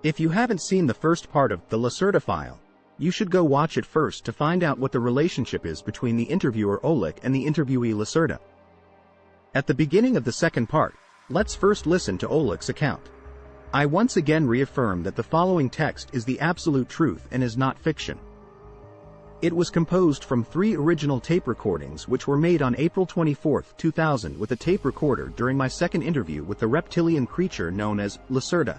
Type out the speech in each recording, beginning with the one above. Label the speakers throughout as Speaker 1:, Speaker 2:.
Speaker 1: If you haven't seen the first part of the Lacerta File, you should go watch it first to find out what the relationship is between the interviewer Ole.k and the interviewee Lacerta. At the beginning of the second part, let's first listen to Ole.k's account. I once again reaffirm that the following text is the absolute truth and is not fiction. It was composed from 3 original tape recordings which were made on April 24, 2000 with a tape recorder during my second interview with the reptilian creature known as Lacerta.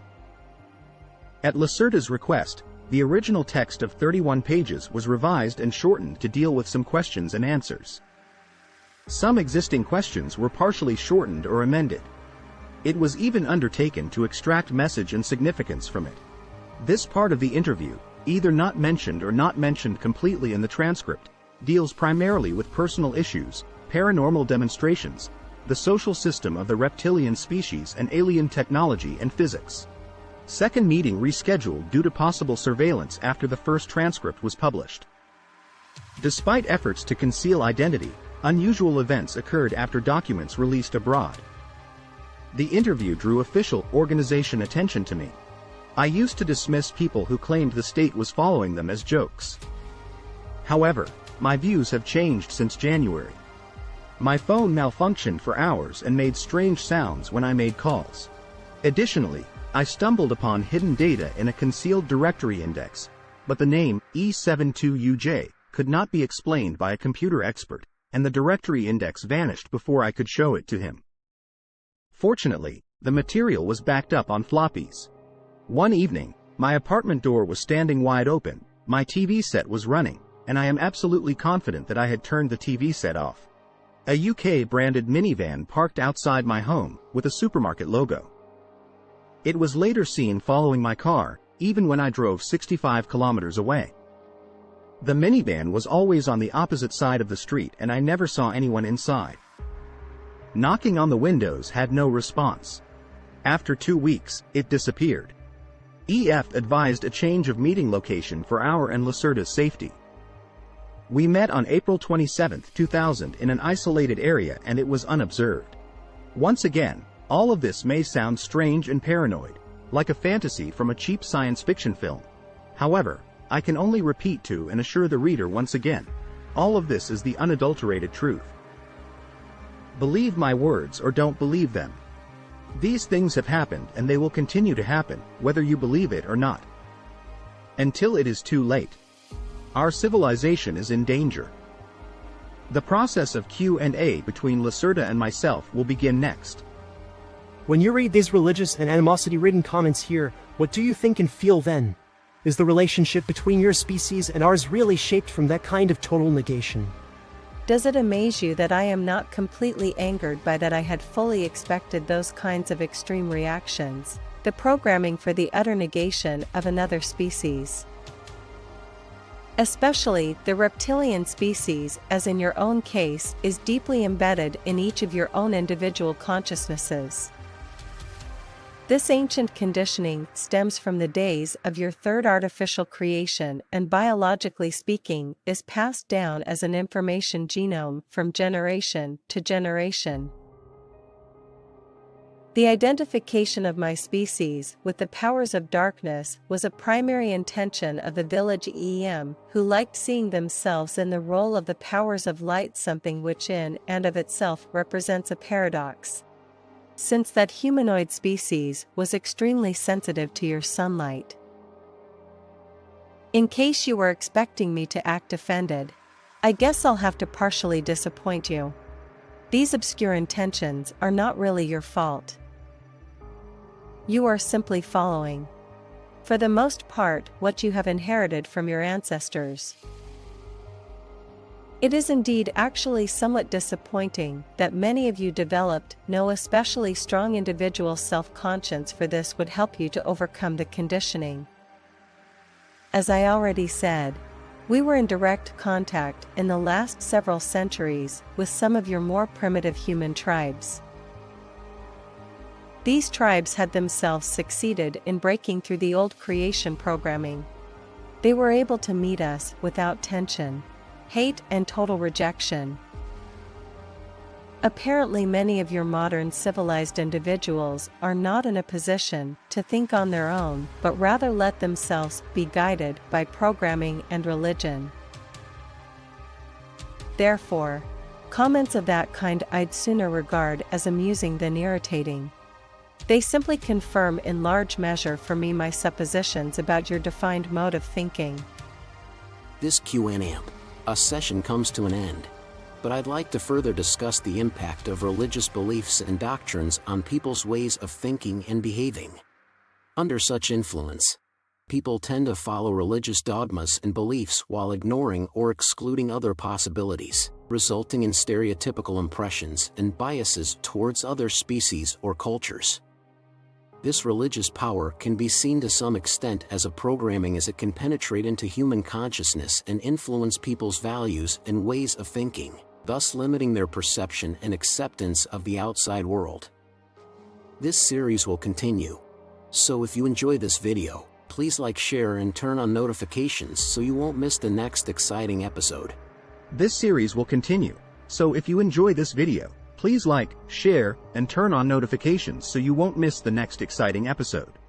Speaker 1: At Lacerta's request, the original text of 31 pages was revised and shortened to deal with some questions and answers. Some existing questions were partially shortened or amended. It was even undertaken to extract message and significance from it. This part of the interview, either not mentioned or not mentioned completely in the transcript, deals primarily with personal issues, paranormal demonstrations, the social system of the reptilian species and alien technology and physics. Second meeting rescheduled due to possible surveillance after the first transcript was published. Despite efforts to conceal identity, unusual events occurred after documents released abroad. The interview drew official organization attention to me. I used to dismiss people who claimed the state was following them as jokes. However, my views have changed since January. My phone malfunctioned for hours and made strange sounds when I made calls. Additionally, I stumbled upon hidden data in a concealed directory index, but the name E72UJ could not be explained by a computer expert, and the directory index vanished before I could show it to him. Fortunately, the material was backed up on floppies. One evening, my apartment door was standing wide open, my TV set was running, and I am absolutely confident that I had turned the TV set off. A UK-branded minivan parked outside my home, with a supermarket logo. It was later seen following my car, even when I drove 65 kilometers away. The minivan was always on the opposite side of the street and I never saw anyone inside. Knocking on the windows had no response. After 2 weeks, it disappeared. EF advised a change of meeting location for our and Lacerta's safety. We met on April 27, 2000 in an isolated area and it was unobserved. Once again, all of this may sound strange and paranoid, like a fantasy from a cheap science fiction film. However, I can only repeat to and assure the reader once again, all of this is the unadulterated truth. Believe my words or don't believe them. These things have happened and they will continue to happen, whether you believe it or not. Until it is too late. Our civilization is in danger. The process of Q&A between Lacerta and myself will begin next.
Speaker 2: When you read these religious and animosity-ridden comments here, what do you think and feel then? Is the relationship between your species and ours really shaped from that kind of total negation?
Speaker 3: Does it amaze you that I am not completely angered by that? I had fully expected those kinds of extreme reactions, the programming for the utter negation of another species. Especially the reptilian species, as in your own case, is deeply embedded in each of your own individual consciousnesses. This ancient conditioning stems from the days of your third artificial creation and, biologically speaking, is passed down as an information genome from generation to generation. The identification of my species with the powers of darkness was a primary intention of the village EM, who liked seeing themselves in the role of the powers of light, something which in and of itself represents a paradox, since that humanoid species was extremely sensitive to your sunlight. In case you were expecting me to act offended, I guess I'll have to partially disappoint you. These obscure intentions are not really your fault. You are simply following, for the most part, what you have inherited from your ancestors. It is indeed actually somewhat disappointing that many of you developed no especially strong individual self-conscience, for this would help you to overcome the conditioning. As I already said, we were in direct contact in the last several centuries with some of your more primitive human tribes. These tribes had themselves succeeded in breaking through the old creation programming. They were able to meet us without tension, hate, and total rejection. Apparently many of your modern civilized individuals are not in a position to think on their own, but rather let themselves be guided by programming and religion. Therefore, comments of that kind I'd sooner regard as amusing than irritating. They simply confirm in large measure for me my suppositions about your defined mode of thinking.
Speaker 4: This Q&A session comes to an end, but I'd like to further discuss the impact of religious beliefs and doctrines on people's ways of thinking and behaving. Under such influence, people tend to follow religious dogmas and beliefs while ignoring or excluding other possibilities, resulting in stereotypical impressions and biases towards other species or cultures. This religious power can be seen to some extent as a programming, as it can penetrate into human consciousness and influence people's values and ways of thinking, thus limiting their perception and acceptance of the outside world. This series will continue, so if you enjoy this video, please like, share, and turn on notifications so you won't miss the next exciting episode.
Speaker 1: This series will continue, so if you enjoy this video, please like, share, and turn on notifications so you won't miss the next exciting episode.